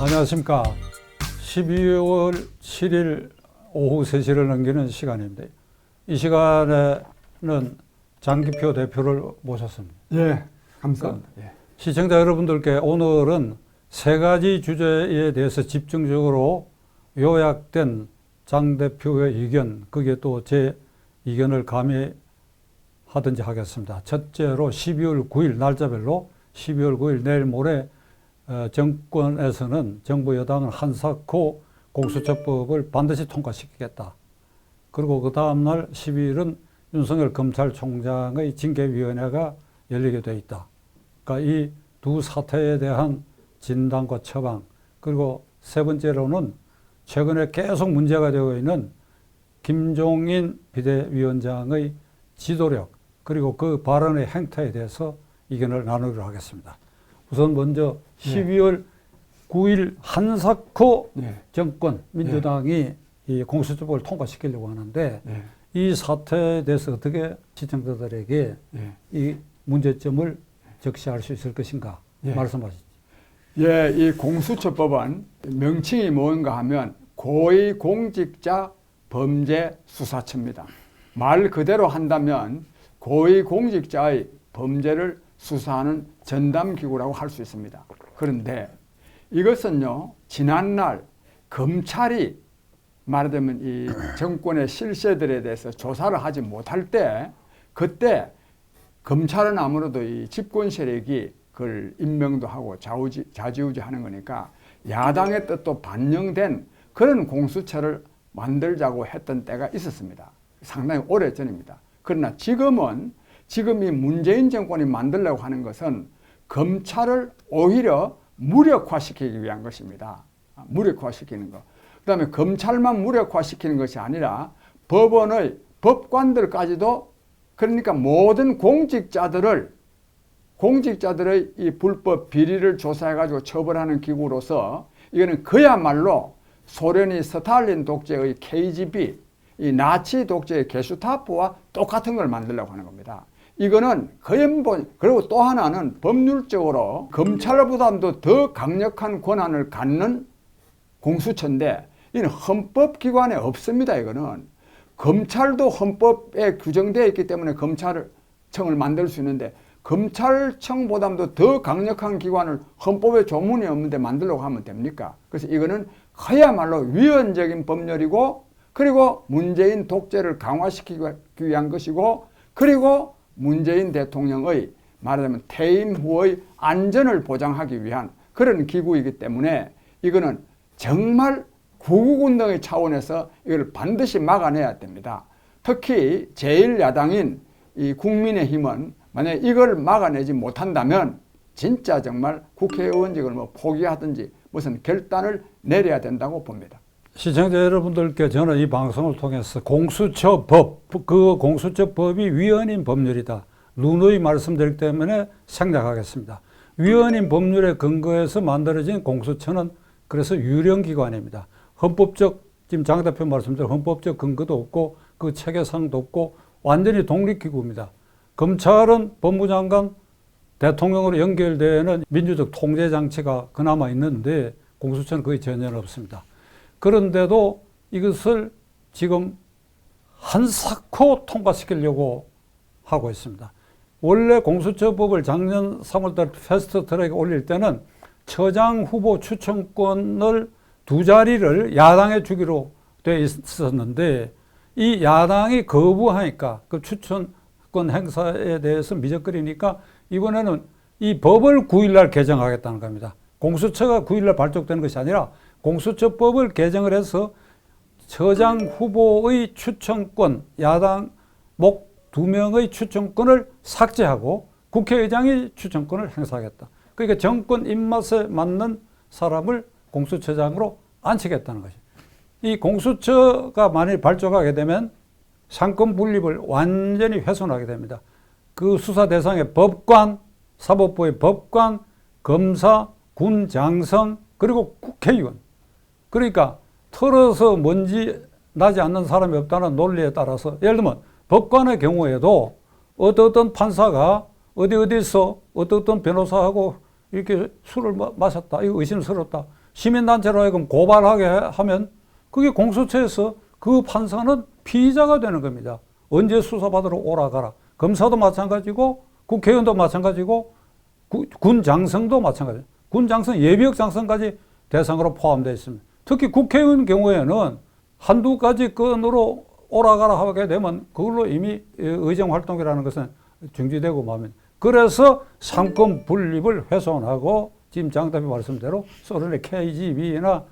안녕하십니까. 12월 7일 오후 3시를 넘기는 시간입니다. 이 시간에는 장기표 대표를 모셨습니다. 예, 감사합니다. 예. 시청자 여러분들께 오늘은 세 가지 주제에 대해서 집중적으로 요약된 장 대표의 의견, 그게 또 제 의견을 가미하든지 하겠습니다. 첫째로 12월 9일 날짜별로 12월 9일 내일 모레 정권에서는 정부 여당은 한사코 공수처법을 반드시 통과시키겠다. 그리고 그 다음날 12일은 윤석열 검찰총장의 징계위원회가 열리게 돼 있다. 그러니까 이 두 사태에 대한 진단과 처방, 그리고 세 번째로는 최근에 계속 문제가 되고 있는 김종인 비대위원장의 지도력, 그리고 그 발언의 행태에 대해서 의견을 나누기로 하겠습니다. 우선 먼저 12월 9일 한사코 정권, 민주당이 이 공수처법을 통과시키려고 하는데 이 사태에 대해서 어떻게 시청자들에게 이 문제점을 적시할 수 있을 것인가 말씀하시죠. 예, 이 공수처법은 명칭이 뭔가 하면 고위공직자 범죄수사처입니다. 말 그대로 한다면 고위공직자의 범죄를 수사하는 전담기구라고 할 수 있습니다. 그런데 이것은요, 지난날 검찰이 말하자면 이 정권의 실세들에 대해서 조사를 하지 못할 때, 그때 검찰은 아무래도 이 집권 세력이 그걸 임명도 하고 좌지우지 하는 거니까 야당의 뜻도 반영된 그런 공수처를 만들자고 했던 때가 있었습니다. 상당히 오래전입니다. 그러나 지금 이 문재인 정권이 만들려고 하는 것은 검찰을 오히려 무력화시키기 위한 것입니다. 무력화시키는 것. 그 다음에 검찰만 무력화시키는 것이 아니라 법원의 법관들까지도, 그러니까 모든 공직자들의 이 불법 비리를 조사해가지고 처벌하는 기구로서 이거는 그야말로 소련이 스탈린 독재의 KGB, 이 나치 독재의 게슈타포와 똑같은 걸 만들려고 하는 겁니다. 이거는 그리고 또 하나는 법률적으로 검찰보다도 더 강력한 권한을 갖는 공수처인데 이는 헌법기관에 없습니다. 이거는 검찰도 헌법에 규정되어 있기 때문에 검찰청을 만들 수 있는데 검찰청보다도 더 강력한 기관을 헌법에 조문이 없는데 만들려고 하면 됩니까? 그래서 이거는 그야말로 위헌적인 법률이고, 그리고 문재인 독재를 강화시키기 위한 것이고, 그리고 문재인 대통령의 말하자면 퇴임 후의 안전을 보장하기 위한 그런 기구이기 때문에 이거는 정말 구국운동의 차원에서 이걸 반드시 막아내야 됩니다. 특히 제1야당인 이 국민의힘은 만약에 이걸 막아내지 못한다면 진짜 정말 국회의원직을 포기하든지 무슨 결단을 내려야 된다고 봅니다. 시청자 여러분들께 저는 이 방송을 통해서 공수처법, 그 공수처법이 위헌인 법률이다. 누누이 말씀드리기 때문에 생략하겠습니다. 위헌인 법률에 근거해서 만들어진 공수처는 그래서 유령기관입니다. 헌법적, 지금 장 대표 말씀대로 헌법적 근거도 없고 그 체계상도 없고 완전히 독립기구입니다. 검찰은 법무장관, 대통령으로 연결되는 민주적 통제장치가 그나마 있는데 공수처는 거의 전혀 없습니다. 그런데도 이것을 지금 한사코 통과시키려고 하고 있습니다. 원래 공수처법을 작년 3월달 패스트트랙에 올릴 때는 처장 후보 추천권을 2자리를 야당에 주기로 돼 있었는데 이 야당이 거부하니까 그 추천권 행사에 대해서 미적거리니까 이번에는 이 법을 9일날 개정하겠다는 겁니다. 공수처가 9일날 발족되는 것이 아니라 공수처법을 개정을 해서 처장 후보의 추천권, 야당 목 2명의 추천권을 삭제하고 국회의장이 추천권을 행사하겠다. 그러니까 정권 입맛에 맞는 사람을 공수처장으로 앉히겠다는 것이죠. 이 공수처가 만일 발족하게 되면 상권 분립을 완전히 훼손하게 됩니다. 그 수사 대상의 법관, 사법부의 법관, 검사, 군 장성, 그리고 국회의원. 그러니까 털어서 먼지 나지 않는 사람이 없다는 논리에 따라서, 예를 들면 법관의 경우에도 어떤 판사가 어디서 어떤 변호사하고 이렇게 술을 마셨다, 이거 의심스럽다, 시민단체로 하여금 고발하게 하면 그게 공수처에서 그 판사는 피의자가 되는 겁니다. 언제 수사받으러 오라가라. 검사도 마찬가지고 국회의원도 마찬가지고 군 장성도 마찬가지예요. 군 장성, 예비역 장성까지 대상으로 포함되어 있습니다. 특히 국회의원 경우에는 한두 가지 건으로 오라가라 하게 되면 그걸로 이미 의정활동이라는 것은 중지되고 마면. 그래서 상권 분립을 훼손하고 지금 장 대표 말씀대로 소련의 KGB나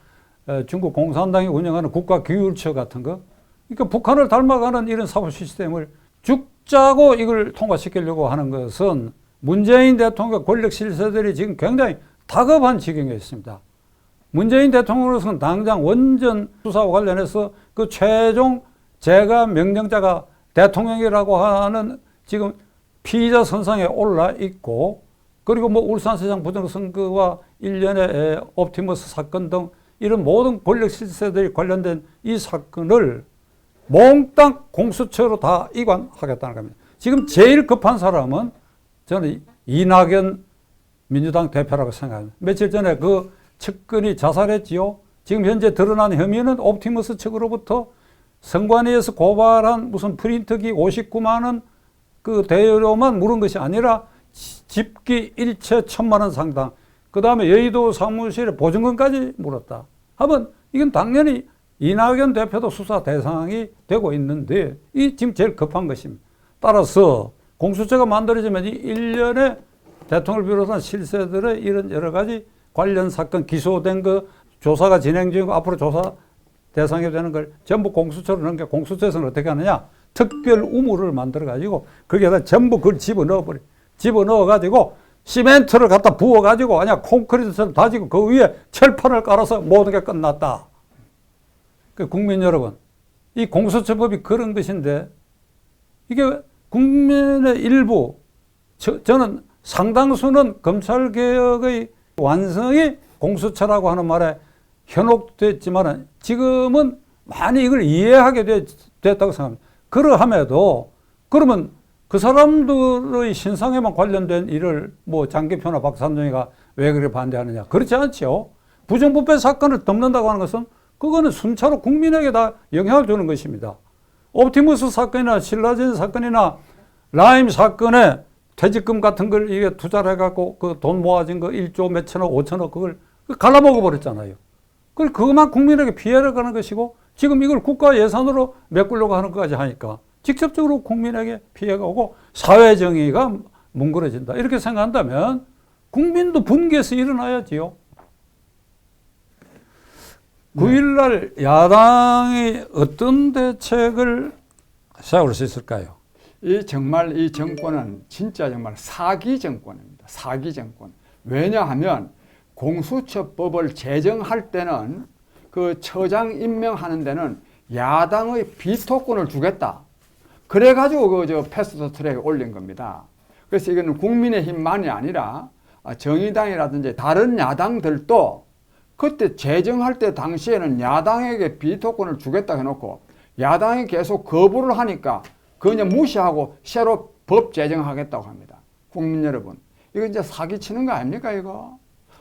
중국 공산당이 운영하는 국가기율처 같은 거, 그러니까 북한을 닮아가는 이런 사고 시스템을 죽자고 이걸 통과시키려고 하는 것은 문재인 대통령 권력 실세들이 지금 굉장히 다급한 지경에 있습니다. 문재인 대통령으로서는 당장 원전 수사와 관련해서 그 최종 재가 명령자가 대통령이라고 하는 지금 피의자 선상에 올라 있고, 그리고 뭐 울산시장 부정선거와 일련의 옵티머스 사건 등 이런 모든 권력 실세들이 관련된 이 사건을 몽땅 공수처로 다 이관하겠다는 겁니다. 지금 제일 급한 사람은 저는 이낙연 민주당 대표라고 생각합니다. 며칠 전에 그 측근이 자살했지요. 지금 현재 드러난 혐의는 옵티머스 측으로부터 선관위에서 고발한 무슨 프린터기 59만 원 그 대여료만 물은 것이 아니라 집기 일체 1,000만 원 상당, 그 다음에 여의도 사무실에 보증금까지 물었다 하면 이건 당연히 이낙연 대표도 수사 대상이 되고 있는데 이 지금 제일 급한 것입니다. 따라서 공수처가 만들어지면 이 일련의 대통령을 비롯한 실세들의 이런 여러 가지 관련 사건 기소된 거 조사가 진행 중이고 앞으로 조사 대상이 되는 걸 전부 공수처로 넘겨. 공수처에서는 어떻게 하느냐? 특별 우물을 만들어가지고 거기에다 전부 그걸 집어넣어가지고 시멘트를 갖다 부어가지고 아니야 콘크리트처럼 다지고 그 위에 철판을 깔아서 모든 게 끝났다. 그 국민 여러분, 이 공수처법이 그런 것인데 이게 국민의 일부, 저는 상당수는 검찰개혁의 완성이 공수처라고 하는 말에 현혹됐지만 지금은 많이 이걸 이해하게 됐다고 생각합니다. 그러함에도 그러면 그 사람들의 신상에만 관련된 일을 뭐 장기표나 박산정이가 왜 그렇게 반대하느냐? 그렇지 않죠. 부정부패 사건을 덮는다고 하는 것은 그거는 순차로 국민에게 다 영향을 주는 것입니다. 옵티머스 사건이나 신라젠 사건이나 라임 사건에 퇴직금 같은 걸 이게 투자를 해갖고 그 돈 모아진 거 1조 몇천억, 5천억 그걸 갈라먹어 버렸잖아요. 그것만 국민에게 피해를 가는 것이고 지금 이걸 국가 예산으로 메꾸려고 하는 것까지 하니까 직접적으로 국민에게 피해가 오고 사회정의가 뭉그러진다. 이렇게 생각한다면 국민도 분개해서 일어나야지요. 9일날 야당이 어떤 대책을 세울 수 있을까요? 정말 이 정권은 진짜 정말 사기 정권입니다. 사기 정권. 왜냐하면 공수처법을 제정할 때는 그 처장 임명하는 데는 야당의 비토권을 주겠다. 그래가지고 그 패스트 트랙에 올린 겁니다. 그래서 이거는 국민의힘만이 아니라 정의당이라든지 다른 야당들도 그때 제정할 때 당시에는 야당에게 비토권을 주겠다 해놓고 야당이 계속 거부를 하니까 그냥 무시하고 새로 법 제정하겠다고 합니다. 국민 여러분, 이거 이제 사기치는 거 아닙니까 이거?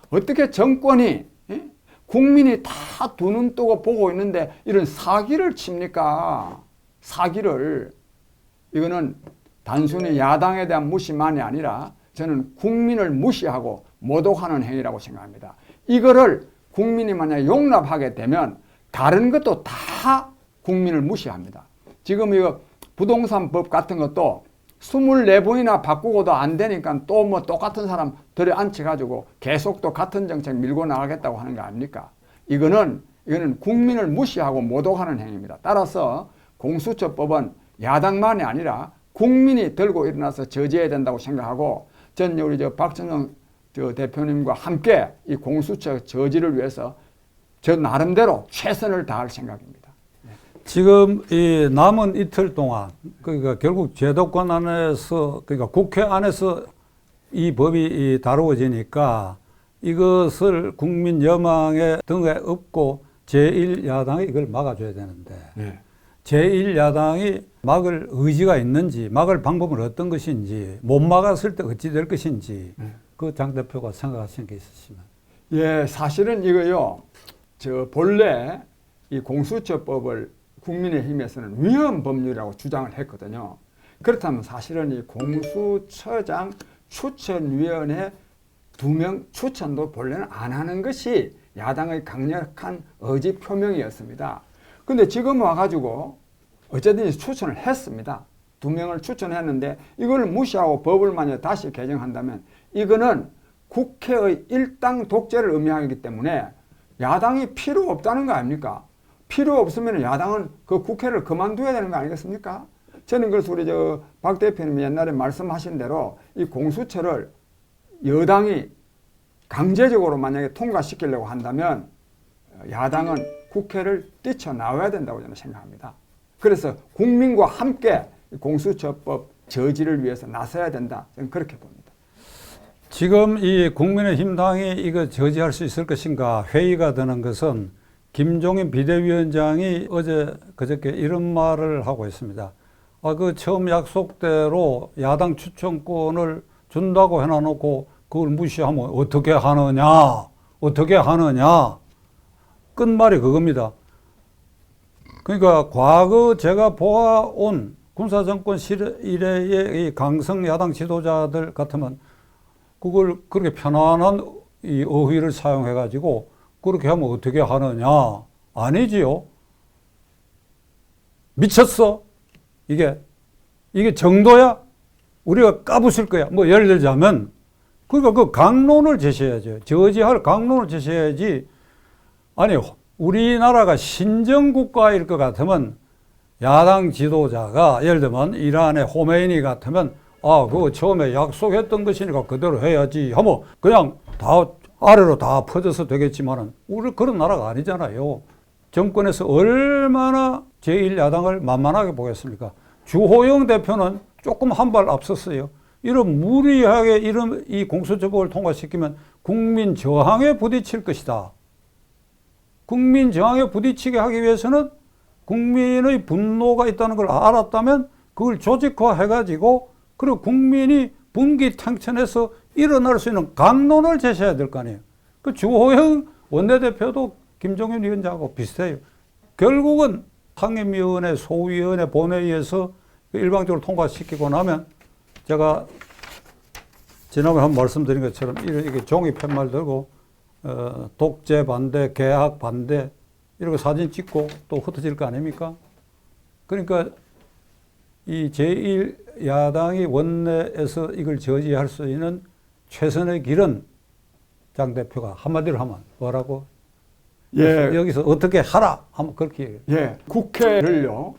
어떻게 정권이 국민이 다 두 눈 뜨고 보고 있는데 이런 사기를 칩니까? 사기를. 이거는 단순히 야당에 대한 무시만이 아니라 저는 국민을 무시하고 모독하는 행위라고 생각합니다. 이거를 국민이 만약 용납하게 되면 다른 것도 다 국민을 무시합니다. 지금 이거 부동산법 같은 것도 24번이나 바꾸고도 안 되니까 또 뭐 똑같은 사람 들여앉혀가지고 계속 또 같은 정책 밀고 나가겠다고 하는 거 아닙니까? 이거는 국민을 무시하고 모독하는 행위입니다. 따라서 공수처법은 야당만이 아니라 국민이 들고 일어나서 저지해야 된다고 생각하고 전 우리 박정영 대표님과 함께 이 공수처 저지를 위해서 저 나름대로 최선을 다할 생각입니다. 지금 이 남은 이틀 동안 그러니까 결국 제도권 안에서 그러니까 국회 안에서 이 법이 다루어지니까 이것을 국민 여망의 등에 업고 제1야당이 이걸 막아줘야 되는데 네. 제1야당이 막을 의지가 있는지 막을 방법은 어떤 것인지 못 막았을 때 어찌 될 것인지 그 장 대표가 생각하시는 게 있으시면. 예, 사실은 이거요. 본래 이 공수처법을 국민의힘에서는 위헌 법률이라고 주장을 했거든요. 그렇다면 사실은 이 공수처장 추천위원회 2명 추천도 본래는 안 하는 것이 야당의 강력한 의지 표명이었습니다. 근데 지금 와가지고 어쨌든 추천을 했습니다. 2명을 추천했는데 이걸 무시하고 법을 만약 다시 개정한다면 이거는 국회의 일당 독재를 의미하기 때문에 야당이 필요 없다는 거 아닙니까? 필요 없으면 야당은 그 국회를 그만둬야 되는 거 아니겠습니까? 저는 그래서 우리 박 대표님이 옛날에 말씀하신 대로 이 공수처를 여당이 강제적으로 만약에 통과시키려고 한다면 야당은 국회를 뛰쳐나와야 된다고 저는 생각합니다. 그래서 국민과 함께 공수처법 저지를 위해서 나서야 된다. 저는 그렇게 봅니다. 지금 이 국민의힘 당이 이거 저지할 수 있을 것인가 회의가 되는 것은 김종인 비대위원장이 어제 그저께 이런 말을 하고 있습니다. 그 처음 약속대로 야당 추천권을 준다고 해놔놓고 그걸 무시하면 어떻게 하느냐? 어떻게 하느냐? 끝말이 그겁니다. 그러니까 과거 제가 보아온 군사정권 이래의 이 강성 야당 지도자들 같으면 그걸 그렇게 편안한 이 어휘를 사용해가지고 그렇게 하면 어떻게 하느냐? 아니지요. 미쳤어? 이게 정도야? 우리가 까부실 거야. 뭐 예를 들자면 그러니까 그 강론을 제시해야죠. 저지할 강론을 제시해야지. 아니 우리나라가 신정국가일 것 같으면 야당 지도자가 예를 들면 이란의 호메이니 같으면 그거 처음에 약속했던 것이니까 그대로 해야지 하면 그냥 다 아래로 다 퍼져서 되겠지만은 우리 그런 나라가 아니잖아요. 정권에서 얼마나 제1야당을 만만하게 보겠습니까? 주호영 대표는 조금 한 발 앞섰어요. 이런 무리하게 이런 이 공수처법을 통과시키면 국민 저항에 부딪힐 것이다. 국민 저항에 부딪히게 하기 위해서는 국민의 분노가 있다는 걸 알았다면 그걸 조직화해가지고 그리고 국민이 분기탱천해서 일어날 수 있는 강론을 제시해야 될 거 아니에요. 그 주호영 원내대표도 김종인 위원장하고 비슷해요. 결국은 상임위원회, 소위원회, 본회의에서 일방적으로 통과시키고 나면 제가 지난번에 한번 말씀드린 것처럼 이렇게 종이 팻말 들고 독재 반대, 개학 반대 이렇게 사진 찍고 또 흩어질 거 아닙니까? 그러니까 이 제1야당이 원내에서 이걸 저지할 수 있는 최선의 길은 장 대표가 한마디로 하면 뭐라고? 예. 여기서 어떻게 하라 하면 그렇게 얘기해요. 예. 국회를요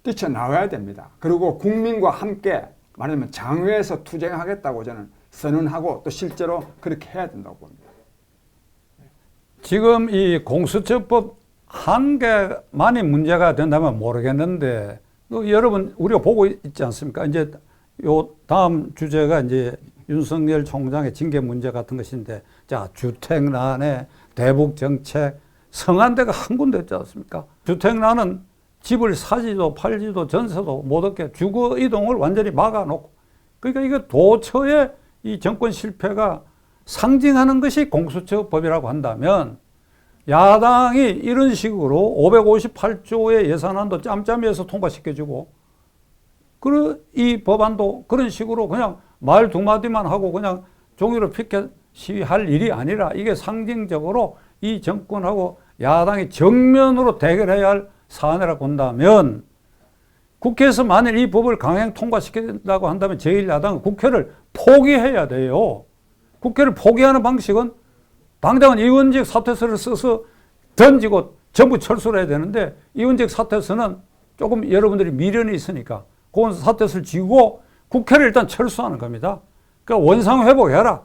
뛰쳐나와야 됩니다. 그리고 국민과 함께 말하자면 장외에서 투쟁하겠다고 저는 선언하고 또 실제로 그렇게 해야 된다고 봅니다. 지금 이 공수처법 한 개만이 문제가 된다면 모르겠는데 여러분 우리가 보고 있지 않습니까? 이제 요 다음 주제가 이제 윤석열 총장의 징계 문제 같은 것인데 자 주택난에 대북 정책 성안대가 한 군데 있지 않습니까? 주택난은 집을 사지도 팔지도 전세도 못 얻게 주거 이동을 완전히 막아놓고 그러니까 이거 도처의 이 정권 실패가 상징하는 것이 공수처법이라고 한다면 야당이 이런 식으로 558조의 예산안도 짬짬이해서 통과시켜주고 그리고 이 법안도 그런 식으로 그냥 말 두 마디만 하고 그냥 종이로 피켓 시위할 일이 아니라 이게 상징적으로 이 정권하고 야당이 정면으로 대결해야 할 사안이라고 본다면 국회에서 만일 이 법을 강행 통과시킨다고 한다면 제1야당은 국회를 포기해야 돼요. 국회를 포기하는 방식은 당장은 의원직 사퇴서를 써서 던지고 전부 철수를 해야 되는데 의원직 사퇴서는 조금 여러분들이 미련이 있으니까 그 사퇴서를 지고 국회를 일단 철수하는 겁니다. 그러니까 원상회복해라.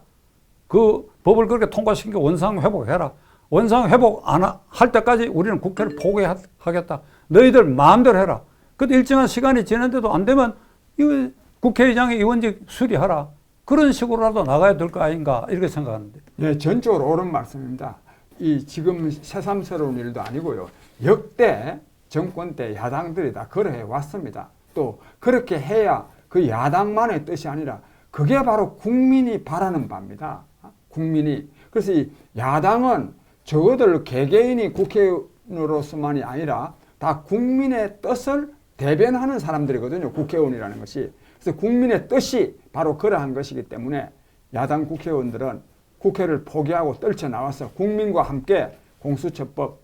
그 법을 그렇게 통과시키니까 원상회복해라. 원상회복 안 할 때까지 우리는 국회를 포기하겠다. 너희들 마음대로 해라. 근데 일정한 시간이 지났는데도 안 되면 이 국회의장이 의원직 수리하라. 그런 식으로라도 나가야 될 거 아닌가 이렇게 생각하는데. 예, 전적으로 옳은 말씀입니다. 이 지금 새삼스러운 일도 아니고요. 역대 정권 때 야당들이 다 그러해 왔습니다. 또 그렇게 해야 그 야당만의 뜻이 아니라 그게 바로 국민이 바라는 바입니다. 국민이. 그래서 이 야당은 저거들 개개인이 국회의원으로서만이 아니라 다 국민의 뜻을 대변하는 사람들이거든요. 국회의원이라는 것이. 그래서 국민의 뜻이 바로 그러한 것이기 때문에 야당 국회의원들은 국회를 포기하고 떨쳐나와서 국민과 함께 공수처법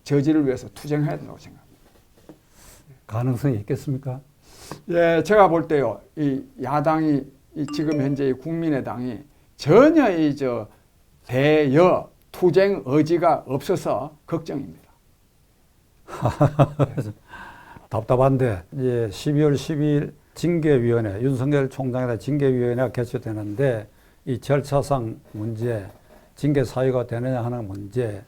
저지를 위해서 투쟁해야 된다고 생각합니다. 가능성이 있겠습니까? 예, 제가 볼 때요, 이 야당이 지금 현재 국민의당이 전혀 대여 투쟁 의지가 없어서 걱정입니다. 답답한데 이제 12월 12일 징계위원회, 윤석열 총장에 대한 징계위원회가 개최되는데 이 절차상 문제, 징계 사유가 되느냐 하는 문제,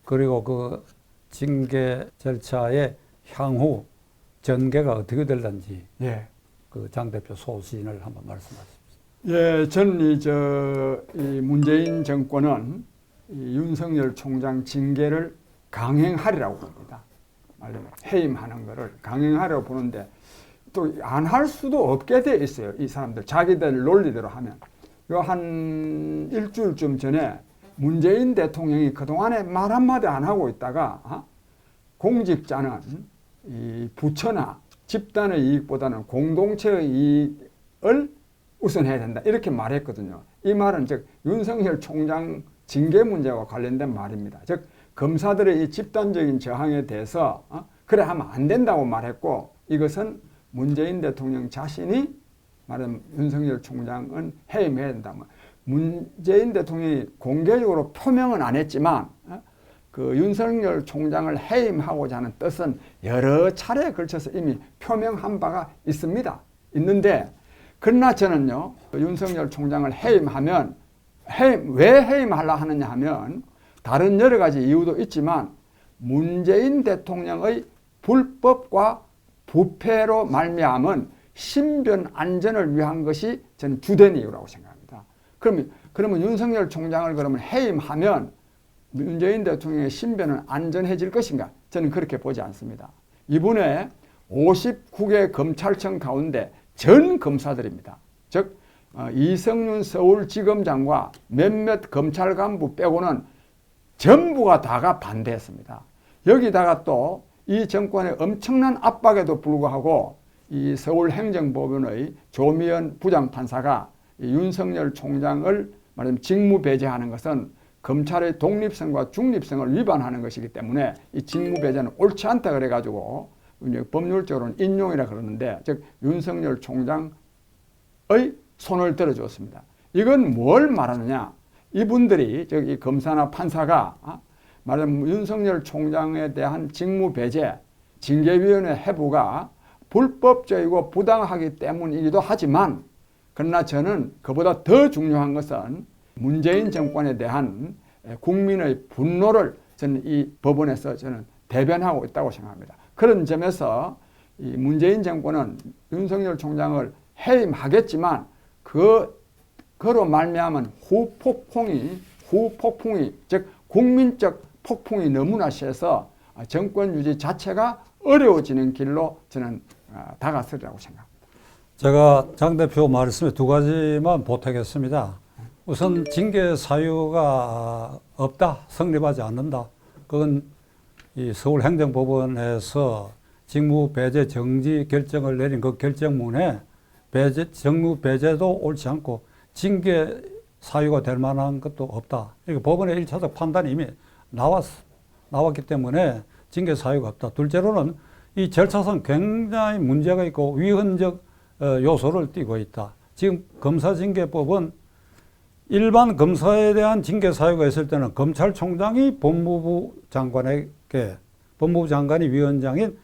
그리고 그 징계 절차의 향후 전개가 어떻게 될는지 예. 그 장 대표 소신을 한번 말씀하십시오. 예, 저는 이 문재인 정권은 이 윤석열 총장 징계를 강행하리라고 봅니다. 말하자면 해임하는 것을 강행하려고 보는데 또 안 할 수도 없게 돼 있어요. 이 사람들 자기들 논리대로 하면. 한 일주일쯤 전에 문재인 대통령이 그동안에 말 한마디 안 하고 있다가 공직자는 이 부처나 집단의 이익보다는 공동체의 이익을 우선해야 된다. 이렇게 말했거든요. 이 말은 즉 윤석열 총장 징계 문제와 관련된 말입니다. 즉 검사들의 이 집단적인 저항에 대해서 그래 하면 안 된다고 말했고, 이것은 문재인 대통령 자신이 말하면 윤석열 총장은 해임해야 된다. 문재인 대통령이 공개적으로 표명은 안 했지만 그 윤석열 총장을 해임하고자 하는 뜻은 여러 차례에 걸쳐서 이미 표명한 바가 있습니다. 있는데 그러나 저는요, 윤석열 총장을 해임하면 왜 해임하려 하느냐 하면 다른 여러 가지 이유도 있지만 문재인 대통령의 불법과 부패로 말미암은 신변 안전을 위한 것이 저는 주된 이유라고 생각합니다. 그러면 윤석열 총장을 그러면 해임하면 문재인 대통령의 신변은 안전해질 것인가? 저는 그렇게 보지 않습니다. 이번에 59개 검찰청 가운데 전 검사들입니다. 즉 이성윤 서울지검장과 몇몇 검찰 간부 빼고는 전부가 다가 반대했습니다. 여기다가 또 이 정권의 엄청난 압박에도 불구하고 이 서울행정법원의 조미연 부장판사가 이 윤석열 총장을 말하자면 직무배제하는 것은 검찰의 독립성과 중립성을 위반하는 것이기 때문에 이 직무배제는 옳지 않다 그래가지고 법률적으로는 인용이라 그러는데, 즉 윤석열 총장의 손을 들어주었습니다. 이건 뭘 말하느냐? 이분들이 이 검사나 판사가 말하자면 윤석열 총장에 대한 직무배제, 징계위원회 해부가 불법적이고 부당하기 때문이기도 하지만, 그러나 저는 그보다 더 중요한 것은 문재인 정권에 대한 국민의 분노를 저는 이 법원에서 저는 대변하고 있다고 생각합니다. 그런 점에서 이 문재인 정권은 윤석열 총장을 해임하겠지만 그로 말미암은 후폭풍이 즉 국민적 폭풍이 너무나 세서 정권 유지 자체가 어려워지는 길로 저는 다가서리라고 생각합니다. 제가 장 대표 말씀에 두 가지만 보태겠습니다. 우선 징계 사유가 없다, 성립하지 않는다. 그건 이 서울행정법원에서 직무배제 정지 결정을 내린 그 결정문에 직무배제도 옳지 않고 징계 사유가 될 만한 것도 없다. 이게 법원의 1차적 판단이 이미 나왔기 때문에 징계 사유가 없다. 둘째로는 이 절차상 굉장히 문제가 있고 위헌적 요소를 띠고 있다. 지금 검사징계법은 일반 검사에 대한 징계 사유가 있을 때는 검찰총장이 법무부 장관이 위원장인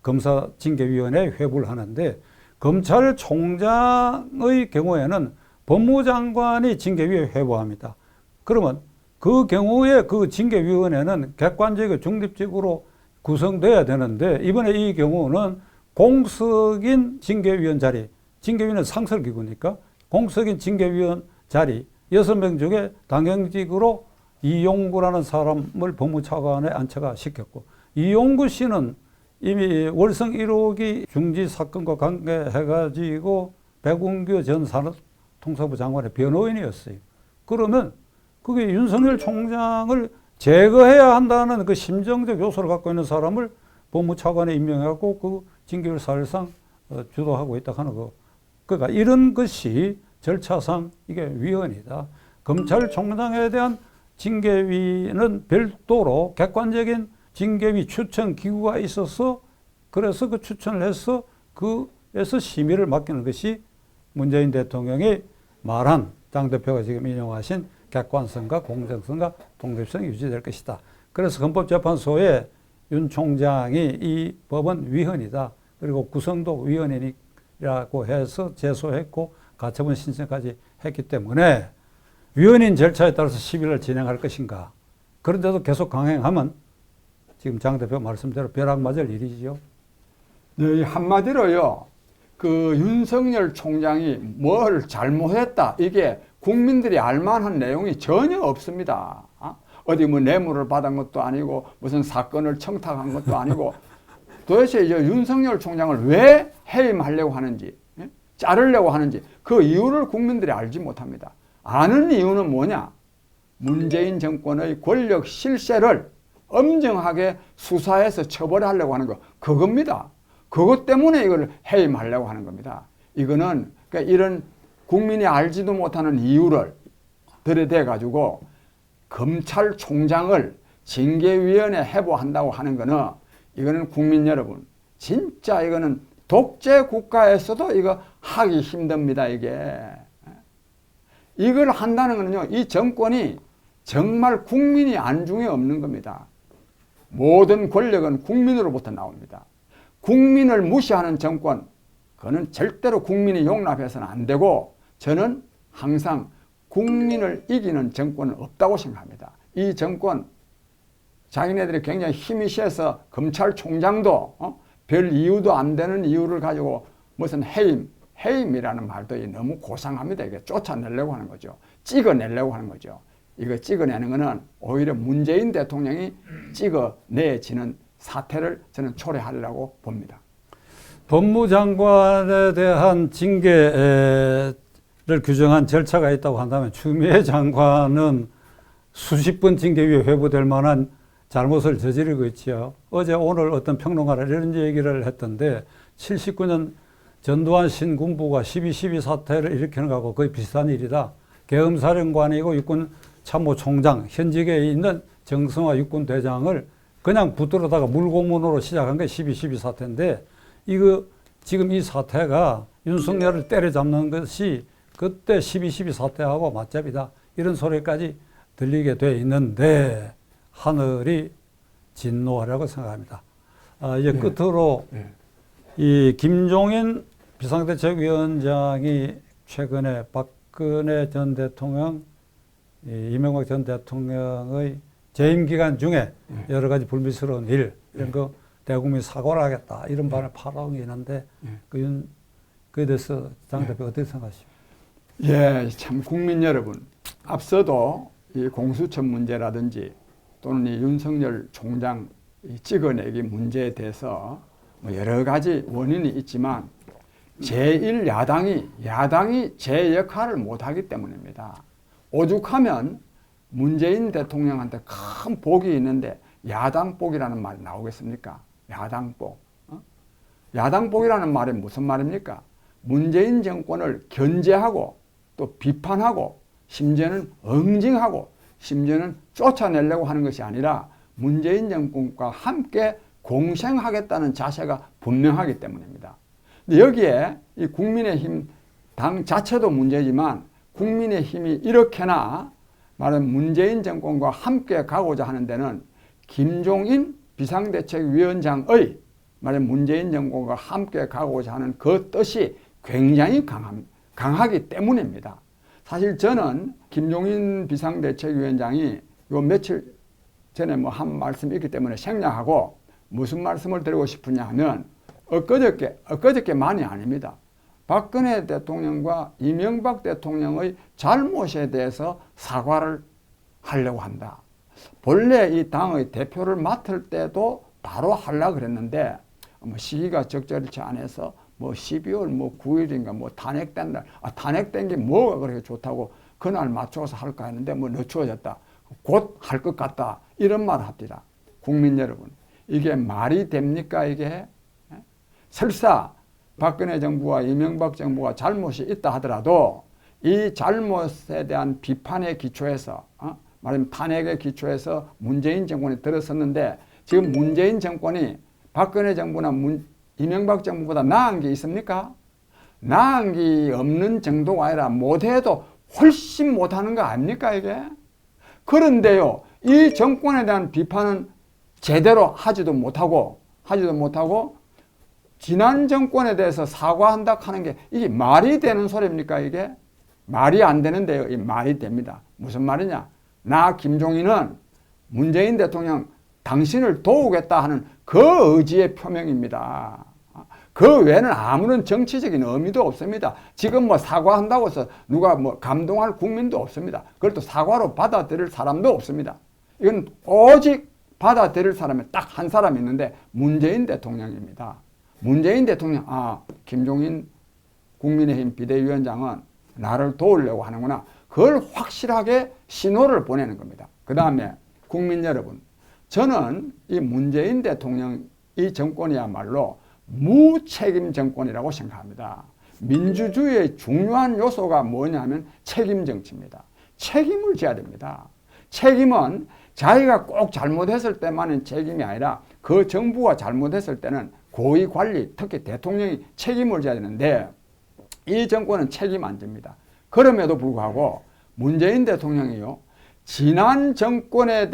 검사징계위원회에 회부를 하는데, 검찰총장의 경우에는 법무장관이 징계위에 회부합니다. 그러면 그 경우에 그 징계위원회는 객관적이고 중립적으로 구성돼야 되는데, 이번에 이 경우는 공석인 징계위원 자리, 징계위원은 상설기구니까 공석인 징계위원 자리 6명 중에 당연직으로 이용구라는 사람을 법무차관에 안착가 시켰고, 이용구 씨는 이미 월성 1호기 중지 사건과 관계해가지고 백운규 전 산업통상부 장관의 변호인이었어요. 그러면 그게 윤석열 총장을 제거해야 한다는 그 심정적 요소를 갖고 있는 사람을 법무차관에 임명하고 그 징계를 사실상 주도하고 있다 하는 거. 그러니까 이런 것이 절차상 이게 위헌이다. 검찰총장에 대한 징계위는 별도로 객관적인 징계위 추천 기구가 있어서 그래서 그 추천을 해서 그에서 심의를 맡기는 것이 문재인 대통령이 말한 장 대표가 지금 인용하신 객관성과 공정성과 독립성이 유지될 것이다. 그래서 헌법재판소에 윤 총장이 이 법은 위헌이다. 그리고 구성도 위헌이라고 해서 제소했고 가처분 신청까지 했기 때문에 위헌인 절차에 따라서 시비를 진행할 것인가. 그런데도 계속 강행하면 지금 장 대표 말씀대로 벼락 맞을 일이죠. 네, 한마디로요. 그 윤석열 총장이 뭘 잘못했다. 이게 국민들이 알만한 내용이 전혀 없습니다. 어디 뭐 뇌물을 받은 것도 아니고 무슨 사건을 청탁한 것도 아니고 도대체 이제 윤석열 총장을 왜 해임하려고 하는지, 자르려고 하는지 그 이유를 국민들이 알지 못합니다. 아는 이유는 뭐냐? 문재인 정권의 권력 실세를 엄정하게 수사해서 처벌하려고 하는 거 그겁니다. 그것 때문에 이걸 해임하려고 하는 겁니다. 이거는 그러니까 이런 국민이 알지도 못하는 이유를 들여대 가지고 검찰총장을 징계위원회 해부한다고 하는 거는 이거는 국민 여러분 진짜 이거는 독재 국가에서도 이거 하기 힘듭니다. 이걸 한다는 거는요, 이 정권이 정말 국민이 안중에 없는 겁니다. 모든 권력은 국민으로부터 나옵니다. 국민을 무시하는 정권, 그거는 절대로 국민이 용납해서는 안 되고 저는 항상 국민을 이기는 정권은 없다고 생각합니다. 이 정권, 자기네들이 굉장히 힘이 세서 검찰총장도 별 이유도 안 되는 이유를 가지고 무슨 해임이라는 말도 너무 고상합니다. 이게 쫓아내려고 하는 거죠. 찍어내려고 하는 거죠. 이거 찍어내는 거는 오히려 문재인 대통령이 찍어내지는 사태를 저는 초래하려고 봅니다. 법무장관에 대한 징계를 규정한 절차가 있다고 한다면 추미애 장관은 수십 번 징계위에 회부될 만한 잘못을 저지르고 있지요. 어제 오늘 어떤 평론가가 이런 얘기를 했던데 79년 전두환 신군부가 12.12 사태를 일으키는 것하고 거의 비슷한 일이다. 계엄사령관이고 육군참모총장, 현직에 있는 정성화 육군대장을 그냥 붙들어다가 물고문으로 시작한 게 12.12 사태인데 이거 지금 이 사태가 윤석열을 때려잡는 것이 그때 12.12 사태하고 맞잡이다. 이런 소리까지 들리게 돼 있는데 하늘이 진노하라고 생각합니다. 이제 네. 끝으로 네. 이 김종인 비상대책위원장이 최근에 박근혜 전 대통령, 이명박 전 대통령의 재임 기간 중에 여러 가지 불미스러운 일 이런 거 대국민 사과를 하겠다 이런 발언을 파라고 있는데 그에 대해서 장 대표 어떻게 생각하십니까? 예, 참 국민 여러분 앞서도 이 공수처 문제라든지 또는 이 윤석열 총장 찍어내기 문제에 대해서 뭐 여러 가지 원인이 있지만 야당이 제 역할을 못하기 때문입니다. 오죽하면 문재인 대통령한테 큰 복이 있는데 야당복이라는 말이 나오겠습니까? 야당복. 야당복이라는 말이 무슨 말입니까? 문재인 정권을 견제하고 또 비판하고 심지어는 응징하고 심지어는 쫓아내려고 하는 것이 아니라 문재인 정권과 함께 공생하겠다는 자세가 분명하기 때문입니다. 근데 여기에 이 국민의힘 당 자체도 문제지만 국민의힘이 이렇게나 말하면 문재인 정권과 함께 가고자 하는 데는 김종인 비상대책위원장의 말하면 문재인 정권과 함께 가고자 하는 그 뜻이 굉장히 강하기 때문입니다. 사실 저는 김종인 비상대책위원장이 요 며칠 전에 뭐 한 말씀이 있기 때문에 생략하고 무슨 말씀을 드리고 싶으냐 하면 엊그저께만이 아닙니다. 박근혜 대통령과 이명박 대통령의 잘못에 대해서 사과를 하려고 한다. 본래 이 당의 대표를 맡을 때도 바로 하려고 그랬는데 뭐 시기가 적절치 않아서 뭐 12월 뭐 9일인가 뭐 탄핵된 날, 탄핵된 게 뭐가 그렇게 좋다고 그날 맞춰서 할까 했는데 뭐 늦추어졌다. 곧 할 것 같다. 이런 말을 합니다. 국민 여러분, 이게 말이 됩니까 이게? 설사 박근혜 정부와 이명박 정부가 잘못이 있다 하더라도 이 잘못에 대한 비판의 기초에서 말하자면 탄핵의 기초에서 문재인 정권이 들어섰는데 지금 문재인 정권이 박근혜 정부나 이명박 정부보다 나은 게 있습니까? 나은 게 없는 정도가 아니라 못해도 훨씬 못하는 거 아닙니까 이게? 그런데요, 이 정권에 대한 비판은 제대로 하지도 못하고 지난 정권에 대해서 사과한다 하는 게 이게 말이 되는 소리입니까 이게? 말이 안 되는데요, 이 말이 됩니다. 무슨 말이냐? 나 김종인은 문재인 대통령 당신을 도우겠다 하는 그 의지의 표명입니다. 그 외에는 아무런 정치적인 의미도 없습니다. 지금 뭐 사과한다고 해서 누가 뭐 감동할 국민도 없습니다. 그걸 또 사과로 받아들일 사람도 없습니다. 이건 오직 받아들일 사람이 딱 한 사람이 있는데 문재인 대통령입니다. 문재인 대통령, 김종인 국민의힘 비대위원장은 나를 도우려고 하는구나. 그걸 확실하게 신호를 보내는 겁니다. 그 다음에 국민 여러분, 저는 이 문재인 대통령 이 정권이야말로 무책임 정권이라고 생각합니다. 민주주의의 중요한 요소가 뭐냐면 책임 정치입니다. 책임을 져야 됩니다. 책임은 자기가 꼭 잘못했을 때만은 책임이 아니라 그 정부가 잘못했을 때는 고위 관리, 특히 대통령이 책임을 져야 되는데 이 정권은 책임 안 집니다. 그럼에도 불구하고 문재인 대통령이요, 지난 정권의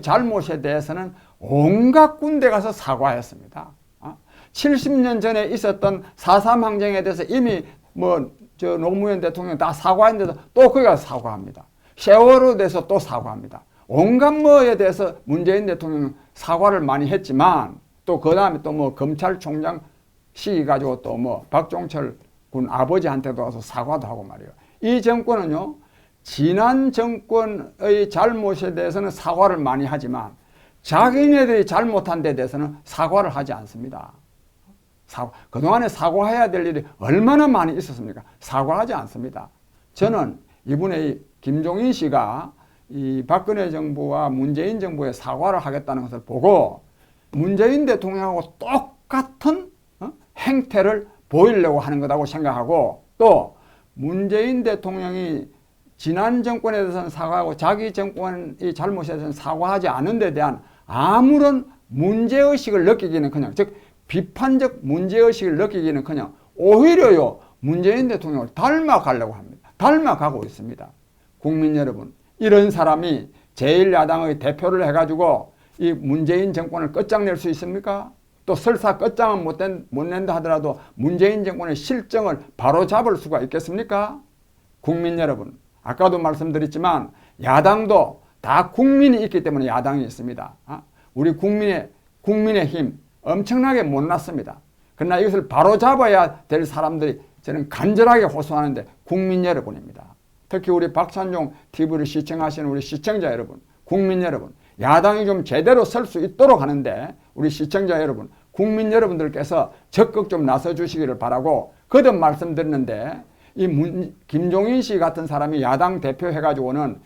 잘못에 대해서는 온갖 군데 가서 사과했습니다. 70년 전에 있었던 4.3 항쟁에 대해서 이미 노무현 대통령 다 사과했는데도 또 거기 가서 사과합니다. 세월호에 대해서 또 사과합니다. 온갖 뭐에 대해서 문재인 대통령은 사과를 많이 했지만 또 그 다음에 또 검찰총장 시기 가지고 또 박종철 군 아버지한테도 가서 사과도 하고 말이에요. 이 정권은요, 지난 정권의 잘못에 대해서는 사과를 많이 하지만 자기네들이 잘못한 데 대해서는 사과를 하지 않습니다. 그동안에 사과해야 될 일이 얼마나 많이 있었습니까? 사과하지 않습니다. 저는 이번에 김종인 씨가 이 박근혜 정부와 문재인 정부의 사과를 하겠다는 것을 보고 문재인 대통령하고 똑같은 행태를 보이려고 하는 거라고 생각하고, 또 문재인 대통령이 지난 정권에 대해서는 사과하고 자기 정권이 잘못에 대해서는 사과하지 않은 데 대한 아무런 문제의식을 느끼기는 그냥, 즉 비판적 문제의식을 느끼기는 그냥 오히려요 문재인 대통령을 닮아가려고 합니다. 닮아가고 있습니다. 국민 여러분, 이런 사람이 제1야당의 대표를 해가지고 이 문재인 정권을 끝장낼 수 있습니까? 또 설사 끝장은 못 낸다 하더라도 문재인 정권의 실정을 바로잡을 수가 있겠습니까? 국민 여러분, 아까도 말씀드렸지만 야당도 다 국민이 있기 때문에 야당이 있습니다. 우리 국민의힘 엄청나게 못났습니다. 그러나 이것을 바로잡아야 될 사람들이 저는 간절하게 호소하는데 국민 여러분입니다. 특히 우리 박찬종 TV를 시청하시는 우리 시청자 여러분, 국민 여러분, 야당이 좀 제대로 설 수 있도록 하는데 우리 시청자 여러분, 국민 여러분들께서 적극 좀 나서 주시기를 바라고 거듭 말씀드렸는데, 이 김종인 씨 같은 사람이 야당 대표 해가지고는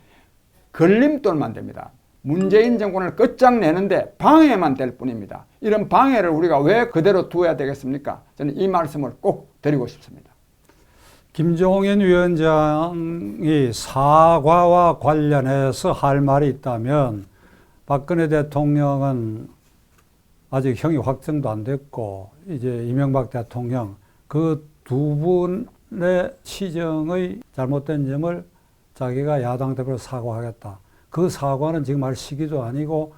걸림돌만 됩니다. 문재인 정권을 끝장내는데 방해만 될 뿐입니다. 이런 방해를 우리가 왜 그대로 두어야 되겠습니까? 저는 이 말씀을 꼭 드리고 싶습니다. 김종인 위원장이 사과와 관련해서 할 말이 있다면 박근혜 대통령은 아직 형이 확정도 안 됐고 이제 이명박 대통령 그 두 분의 시정의 잘못된 점을 자기가 야당 대표로 사과하겠다. 그 사과는 지금 할 시기도 아니고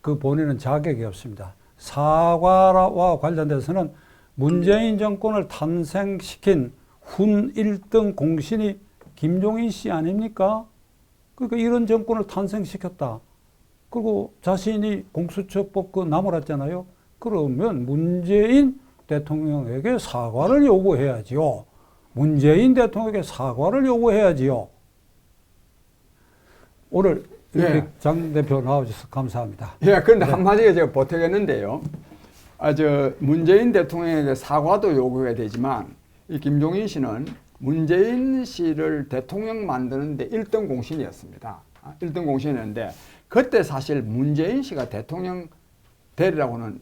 그 본인은 자격이 없습니다. 사과와 관련돼서는 문재인 정권을 탄생시킨 훈 1등 공신이 김종인 씨 아닙니까? 그러니까 이런 정권을 탄생시켰다. 그리고 자신이 공수처법 나무랐잖아요. 그러면 문재인 대통령에게 사과를 요구해야지요. 문재인 대통령에게 사과를 요구해야지요. 오늘 이렇게 장 대표 나와주셔서 감사합니다. 그런데 한마디가 제가 보태겠는데요. 문재인 대통령에게 사과도 요구해야 되지만 이 김종인 씨는 문재인 씨를 대통령 만드는데 1등 공신이었습니다. 1등 공신이었는데 그때 사실 문재인 씨가 대통령 되리라고는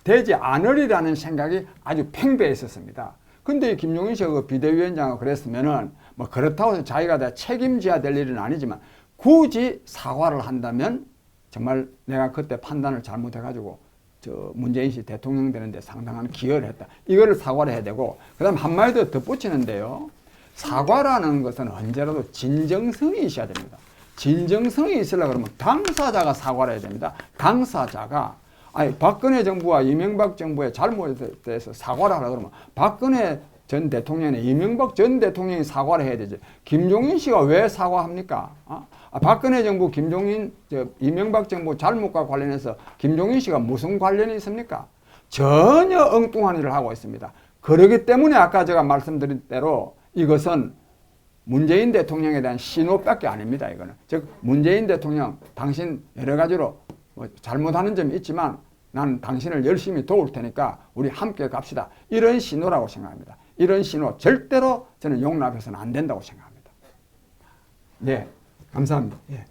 되지 않으리라는 생각이 아주 팽배했었습니다. 근데 김종인 씨가 그 비대위원장을 그랬으면은 뭐 그렇다고 해서 자기가 다 책임져야 될 일은 아니지만 굳이 사과를 한다면 정말 내가 그때 판단을 잘못해가지고 저 문재인 씨 대통령 되는데 상당한 기여를 했다. 이거를 사과를 해야 되고 그다음 한마디 더 덧붙이는데요. 사과라는 것은 언제라도 진정성이 있어야 됩니다. 진정성이 있으려고 그러면 당사자가 사과를 해야 됩니다. 당사자가 아니 박근혜 정부와 이명박 정부의 잘못에 대해서 사과를 하려고 그러면 박근혜 전 대통령이 이명박 전 대통령이 사과를 해야 되지. 김종인 씨가 왜 사과합니까? 박근혜 정부, 이명박 정부 잘못과 관련해서 김종인 씨가 무슨 관련이 있습니까? 전혀 엉뚱한 일을 하고 있습니다. 그렇기 때문에 아까 제가 말씀드린 대로 이것은 문재인 대통령에 대한 신호밖에 아닙니다. 이거는 즉 문재인 대통령 당신 여러 가지로 뭐 잘못하는 점이 있지만 나는 당신을 열심히 도울 테니까 우리 함께 갑시다. 이런 신호라고 생각합니다. 이런 신호 절대로 저는 용납해서는 안 된다고 생각합니다. 네, 감사합니다. 예.